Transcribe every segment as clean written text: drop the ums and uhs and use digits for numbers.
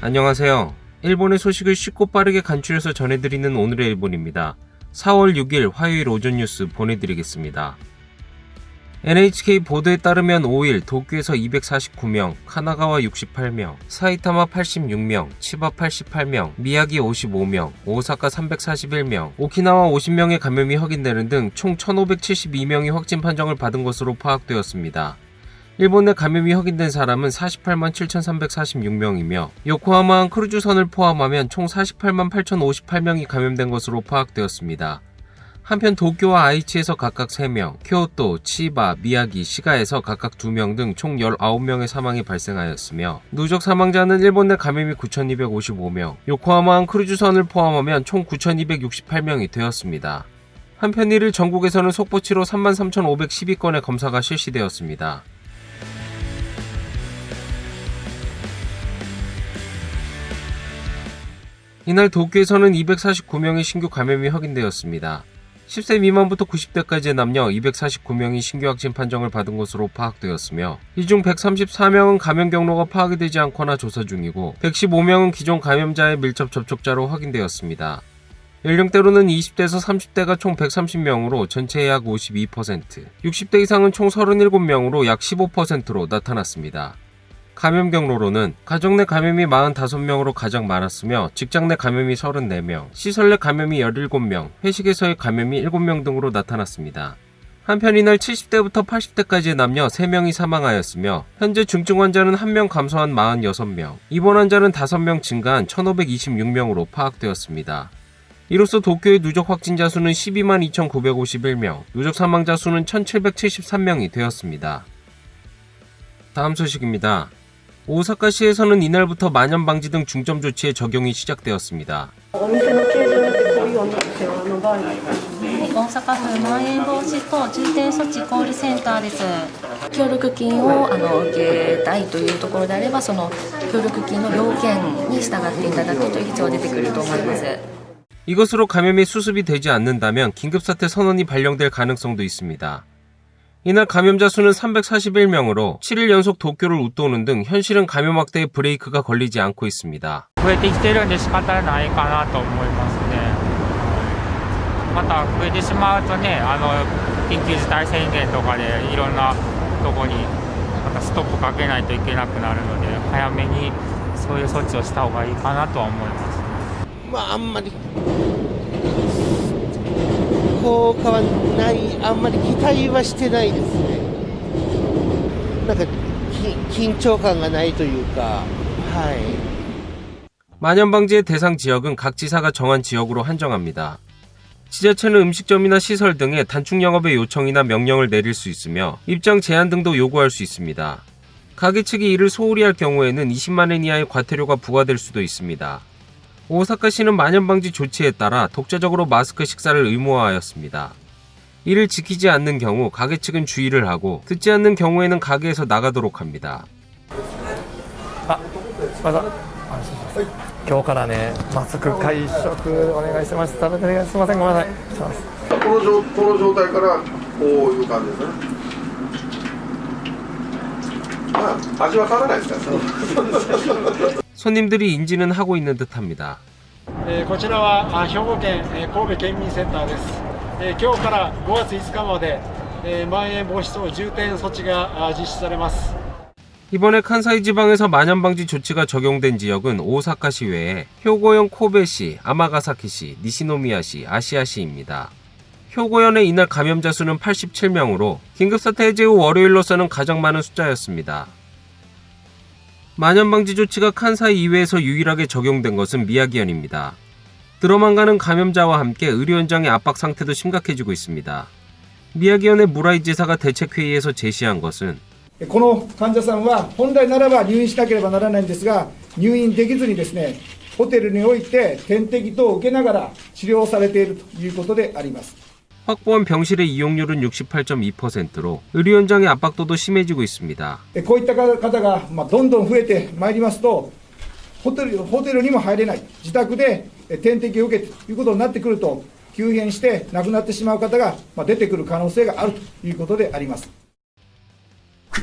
안녕하세요. 일본의 소식을 쉽고 빠르게 간추려서 전해드리는 오늘의 일본입니다. 4월 6일 화요일 오전 뉴스 보내드리겠습니다. NHK 보도에 따르면 5일 도쿄에서 249명, 카나가와 68명, 사이타마 86명, 치바 88명, 미야기 55명, 오사카 341명, 오키나와 50명의 감염이 확인되는 등 총 1572명이 확진 판정을 받은 것으로 파악되었습니다. 일본 내 감염이 확인된 사람은 48만 7,346명이며 요코하마항 크루즈선을 포함하면 총 48만 8,058명이 감염된 것으로 파악되었습니다. 한편 도쿄와 아이치에서 각각 3명, 교토, 치바, 미야기, 시가에서 각각 2명 등 총 19명의 사망이 발생하였으며 누적 사망자는 일본 내 감염이 9,255명, 요코하마항 크루즈선을 포함하면 총 9,268명이 되었습니다. 한편 1일 전국에서는 속보치로 33,512건의 검사가 실시되었습니다. 이날 도쿄에서는 249명의 신규 감염이 확인되었습니다. 10세 미만부터 90대까지의 남녀 249명이 신규 확진 판정을 받은 것으로 파악되었으며 이 중 134명은 감염 경로가 파악이 되지 않거나 조사 중이고 115명은 기존 감염자의 밀접 접촉자로 확인되었습니다. 연령대로는 20대에서 30대가 총 130명으로 전체의 약 52%, 60대 이상은 총 37명으로 약 15%로 나타났습니다. 감염 경로로는 가정 내 감염이 45명으로 가장 많았으며 직장 내 감염이 34명, 시설 내 감염이 17명, 회식에서의 감염이 7명 등으로 나타났습니다. 한편 이날 70대부터 80대까지의 남녀 3명이 사망하였으며 현재 중증 환자는 1명 감소한 46명, 입원 환자는 5명 증가한 1,526명으로 파악되었습니다. 이로써 도쿄의 누적 확진자 수는 12만 2,951명, 누적 사망자 수는 1,773명이 되었습니다. 다음 소식입니다. 오사카시에서는 이날부터 만연방지 등 중점 조치의 적용이 시작되었습니다. 大阪府まん延防止等重点措置コールセンターです。協力金を受けたいというところであれば、その協力金の要件に従っていただくという必要が出てくると思います。 이것으로 감염이 수습이 되지 않는다면 긴급사태 선언이 발령될 가능성도 있습니다. 이날 감염자 수는 341명으로 7일 연속 도쿄를 웃도는 등 현실은 감염 확대에 브레이크가 걸리지 않고 있습니다. 増えてきてるんで仕方ないかなと思いますね。また増えてしまうとね、緊急事態宣言とかでいろんなとこにまたストップかけないといけなくなるので、早めにそういう措置をした方がいいかなとは思います。あんまり効果はない、あんまり期待はしてないですね。なんか緊張感がないというか、はい。 만연방지의 대상 지역은 각 지사가 정한 지역으로 한정합니다. 지자체는 음식점이나 시설 등의 단축 영업의 요청이나 명령을 내릴 수 있으며 입장 제한 등도 요구할 수 있습니다. 가게 측이 이를 소홀히 할 경우에는 20만 엔 이하의 과태료가 부과될 수도 있습니다. 오사카시는 만연방지 조치에 따라 독자적으로 마스크 식사를 의무화하였습니다. 이를 지키지 않는 경우 가게 측은 주의를 하고 듣지 않는 경우에는 가게에서 나가도록 합니다. 今日からね、マスク会食お願いします。食べてお願いしません。ごめんなさい。この状態からこういう感じですね。まあ味は変わらないですから。 손님들이 인지는 하고 있는 듯합니다. こちらは兵庫県神戸県民センターです。今日から5月5日までまん延防止等重点措置が実施されます。 이번에 칸사이 지방에서 만연방지 조치가 적용된 지역은 오사카시 외에 효고현 코베시, 아마가사키시, 니시노미야시, 아시아시입니다. 효고현의 이날 감염자 수는 87명으로 긴급사태 해제 후 월요일로서는 가장 많은 숫자였습니다. 만연방지 조치가 칸사이 이외에서 유일하게 적용된 것은 미야기현입니다. 들어만 가는 감염자와 함께 의료 현장의 압박 상태도 심각해지고 있습니다. 미야기현의 무라이 지사가 대책회의에서 제시한 것은 この患者さんは本来ならば入院しなければならないんですが、入院できずにですね、ホテルにおいて点滴等を受けながら治療されているということであります。 확보한 병실의 이용률은 68.2%로 의료 현장의 압박도도 심해지고 있습니다. こういった方がどんどん増えてまいりますと、ホテルにも入れない、自宅で点滴を受けてということになってくると、急変して亡くなってしまう方が出てくる可能性があるということであります。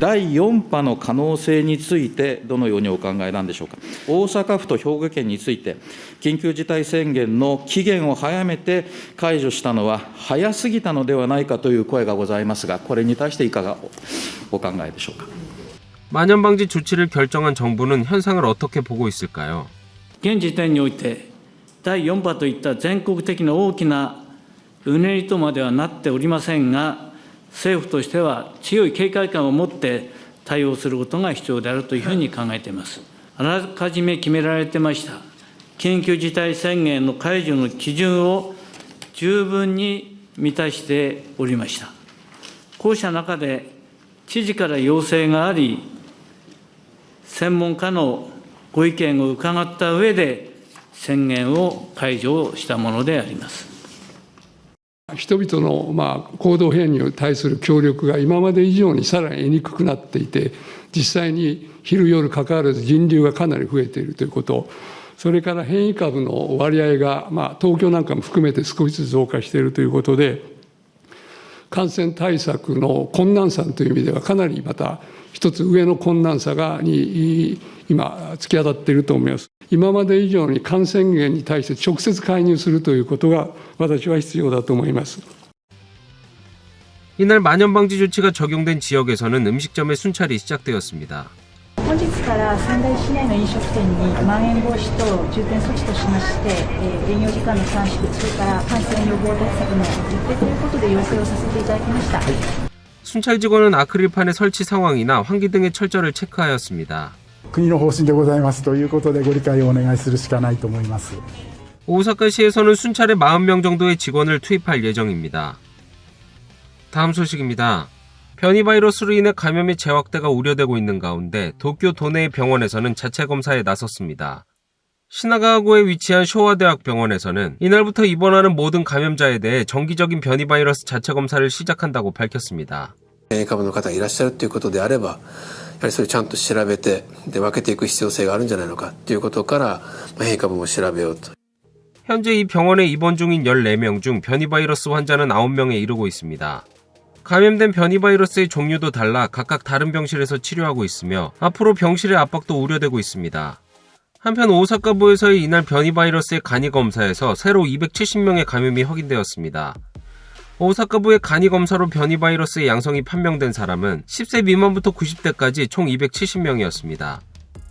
第4波の可能性について、どのようにお考えなんでしょうか。大阪府と兵庫県について、緊急事態宣言の期限を早めて解除したのは早すぎたのではないかという声がございますが、これに対していかがお考えでしょうか。 만연방지 조치를 결정한 정부는 현상을 어떻게 보고 있을까요? 現時点において、第4波といった全国的な大きなうねりとまではなっておりませんが、政府としては強い警戒感を持って対応することが必要であるというふうに考えています。あらかじめ決められてました緊急事態宣言の解除の基準を十分に満たしておりました。こうした中で、知事から要請があり、専門家のご意見を伺った上で、宣言を解除をしたものであります。人々の行動変容に対する協力が今まで以上にさらに得にくくなっていて、実際に昼夜関わらず人流がかなり増えているということ、それから変異株の割合が、東京なんかも含めて少しずつ増加しているということで、感染対策の困難さという意味では、かなりまた一つ上の困難さに今、突き当たっていると思います。今まで以上に感染源に対して直接介入するということが、私は必要だと思います。 이날 만연방지 조치가 적용된 지역에서는 음식점의 순찰이 시작되었습니다. 本日から仙台市内の飲食店にまん延防止等重点措置としまして、営業時間の短縮、それから感染予防対策の徹底ということで要請をさせていただきました。 순찰 직원은 아크릴판의 설치 상황이나 환기 등의 철저를 체크하였습니다. 国の方針でございますということでご理解をお願いするしかないと思います。 오사카시에서는 순찰에 40명 정도의 직원을 투입할 예정입니다. 다음 소식입니다. 변이 바이러스로 인해 감염의 재확대가 우려되고 있는 가운데 도쿄 도내의 병원에서는 자체 검사에 나섰습니다. 시나가와구에 위치한 쇼와대학병원에서는 이날부터 입원하는 모든 감염자에 대해 정기적인 변이 바이러스 자체 검사를 시작한다고 밝혔습니다. 変異株の方がいらっしゃるということであれば、やはりそれをちゃんと調べてで分けていく必要性があるんじゃないのかということから、変異株も調べようと。 현재 이 병원에 입원 중인 14명 중 변이 바이러스 환자는 9명에 이르고 있습니다. 감염된 변이 바이러스의 종류도 달라 각각 다른 병실에서 치료하고 있으며 앞으로 병실의 압박도 우려되고 있습니다. 한편 오사카부에서의 이날 변이 바이러스의 간이 검사에서 새로 270명의 감염이 확인되었습니다. 오사카부의 간이 검사로 변이 바이러스의 양성이 판명된 사람은 10세 미만부터 90대까지 총 270명이었습니다.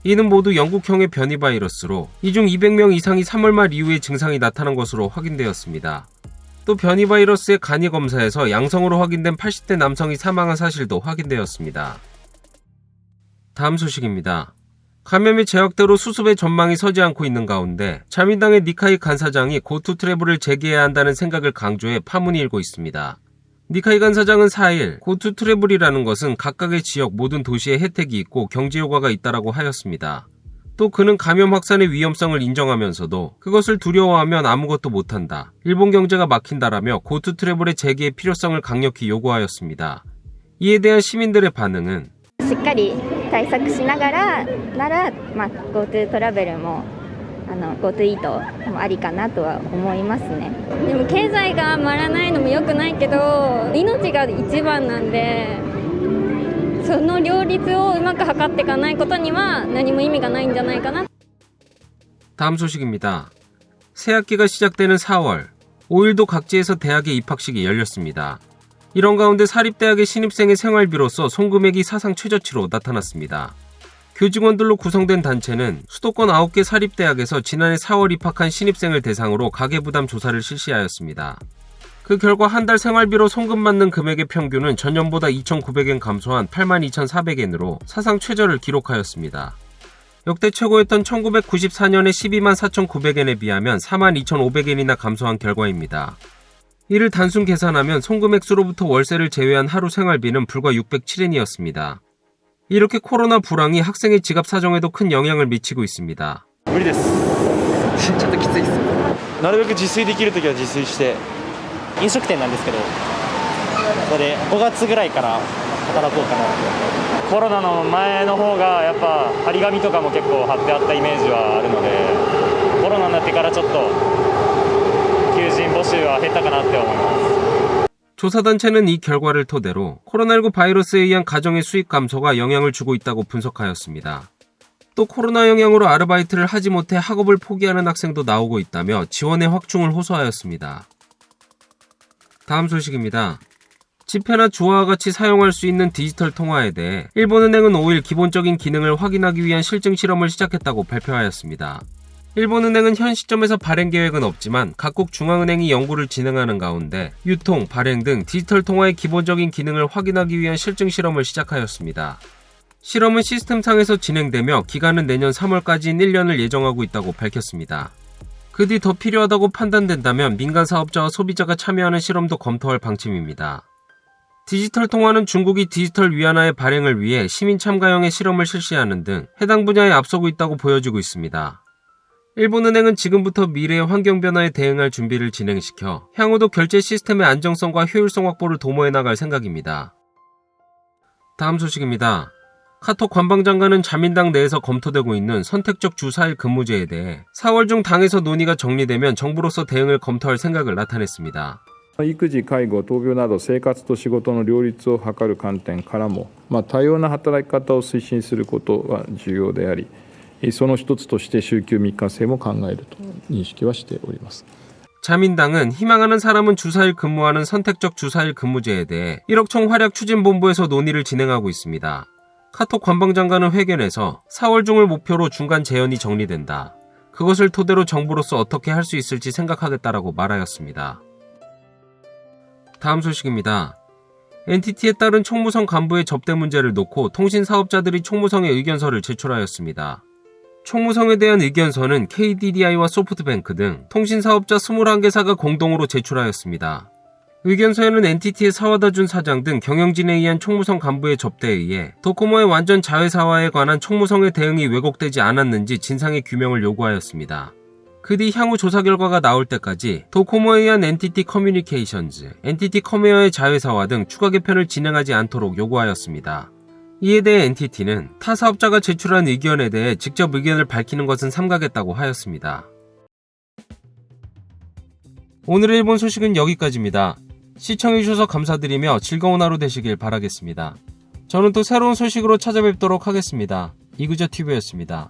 이는 모두 영국형의 변이 바이러스로 이 중 200명 이상이 3월 말 이후에 증상이 나타난 것으로 확인되었습니다. 또 변이 바이러스의 간이 검사에서 양성으로 확인된 80대 남성이 사망한 사실도 확인되었습니다. 다음 소식입니다. 감염의 재확대로 수습의 전망이 서지 않고 있는 가운데 자민당의 니카이 간사장이 고투 트래블을 재개해야 한다는 생각을 강조해 파문이 일고 있습니다. 니카이 간사장은 4일 고투 트래블이라는 것은 각각의 지역 모든 도시에 혜택이 있고 경제 효과가 있다라고 하였습니다. 또 그는 감염 확산의 위험성을 인정하면서도 그것을 두려워하면 아무것도 못한다. 일본 경제가 막힌다라며 고투 트래블의 재개의 필요성을 강력히 요구하였습니다. 이에 대한 시민들의 반응은 しっかり対策しながらなら、GoTo トラベルもGoTo イートもありかなとは思いますね。でも経済が回らないのも良くないけど、命が一番なんで、その両立をうまく図っていかないことには何も意味がないんじゃないかな。 다음 소식입니다. 새학기가 시작되는 4월, 5일도 각지에서 대학의 입학식이 열렸습니다. 이런 가운데 사립대학의 신입생의 생활비로서 송금액이 사상 최저치로 나타났습니다. 교직원들로 구성된 단체는 수도권 9개 사립대학에서 지난해 4월 입학한 신입생을 대상으로 가계부담 조사를 실시하였습니다. 그 결과 한 달 생활비로 송금받는 금액의 평균은 전년보다 2,900엔 감소한 82,400엔으로 사상 최저를 기록하였습니다. 역대 최고였던 1994년의 124,900엔에 비하면 42,500엔이나 감소한 결과입니다. 이를 단순 계산하면 송금액수로부터 월세를 제외한 하루 생활비는 불과 607엔이었습니다. 이렇게 코로나 불황이 학생의 지갑 사정에도 큰 영향을 미치고 있습니다. 無理です。ちょっときついです。なるべく自炊できるときは自炊して、飲食店なんですけど、それで5月ぐらいから働こうかなと。コロナの前の方がやっぱ張り紙とかも結構貼ってあったイメージはあるので、コロナになってからちょっと求人募集は減ったかなって思います。 조사단체는 이 결과를 토대로 코로나19 바이러스에 의한 가정의 수익 감소가 영향을 주고 있다고 분석하였습니다. 또 코로나 영향으로 아르바이트를 하지 못해 학업을 포기하는 학생도 나오고 있다며 지원의 확충을 호소하였습니다. 다음 소식입니다. 지폐나 주화와 같이 사용할 수 있는 디지털 통화에 대해 일본은행은 5일 기본적인 기능을 확인하기 위한 실증 실험을 시작했다고 발표하였습니다. 일본은행은 현 시점에서 발행 계획은 없지만 각국 중앙은행이 연구를 진행하는 가운데 유통, 발행 등 디지털 통화의 기본적인 기능을 확인하기 위한 실증 실험을 시작하였습니다. 실험은 시스템상에서 진행되며 기간은 내년 3월까지인 1년을 예정하고 있다고 밝혔습니다. 그 뒤 더 필요하다고 판단된다면 민간 사업자와 소비자가 참여하는 실험도 검토할 방침입니다. 디지털 통화는 중국이 디지털 위안화의 발행을 위해 시민 참가형의 실험을 실시하는 등 해당 분야에 앞서고 있다고 보여지고 있습니다. 일본은행은 지금부터 미래의 환경 변화에 대응할 준비를 진행시켜 향후도 결제 시스템의 안정성과 효율성 확보를 도모해 나갈 생각입니다. 다음 소식입니다. 카톡 관방장관은 자민당 내에서 검토되고 있는 선택적 주 4일 근무제에 대해 4월 중 당에서 논의가 정리되면 정부로서 대응을 검토할 생각을 나타냈습니다. 育児、介護、闘病など生活と仕事の両立を図る観点からも、多様な働き方を推進することは重要であり、その一つとして週休3日制も考えると認識はしております。 자민당은 희망하는 사람은 주 4일 근무하는 선택적 주 4일 근무제에 대해 1억 총 활약 추진본부에서 논의를 진행하고 있습니다. 카톡 관방장관은 회견에서 4월 중을 목표로 중간 재연이 정리된다. 그것을 토대로 정부로서 어떻게 할 수 있을지 생각하겠다라고 말하였습니다. 다음 소식입니다. NTT에 따른 총무성 간부의 접대 문제를 놓고 통신사업자들이 총무성에 의견서를 제출하였습니다. 총무성에 대한 의견서는 KDDI와 소프트뱅크 등 통신사업자 21개사가 공동으로 제출하였습니다. 의견서에는 NTT의 사와다 준 사장 등 경영진에 의한 총무성 간부의 접대에 의해 도코모의 완전 자회사화에 관한 총무성의 대응이 왜곡되지 않았는지 진상의 규명을 요구하였습니다. 그 뒤 향후 조사 결과가 나올 때까지 도코모에 의한 NTT 커뮤니케이션즈, NTT 커메어의 자회사화 등 추가 개편을 진행하지 않도록 요구하였습니다. 이에 대해 NTT는 타 사업자가 제출한 의견에 대해 직접 의견을 밝히는 것은 삼가겠다고 하였습니다. 오늘의 일본 소식은 여기까지입니다. 시청해주셔서 감사드리며 즐거운 하루 되시길 바라겠습니다. 저는 또 새로운 소식으로 찾아뵙도록 하겠습니다. 이그저TV였습니다.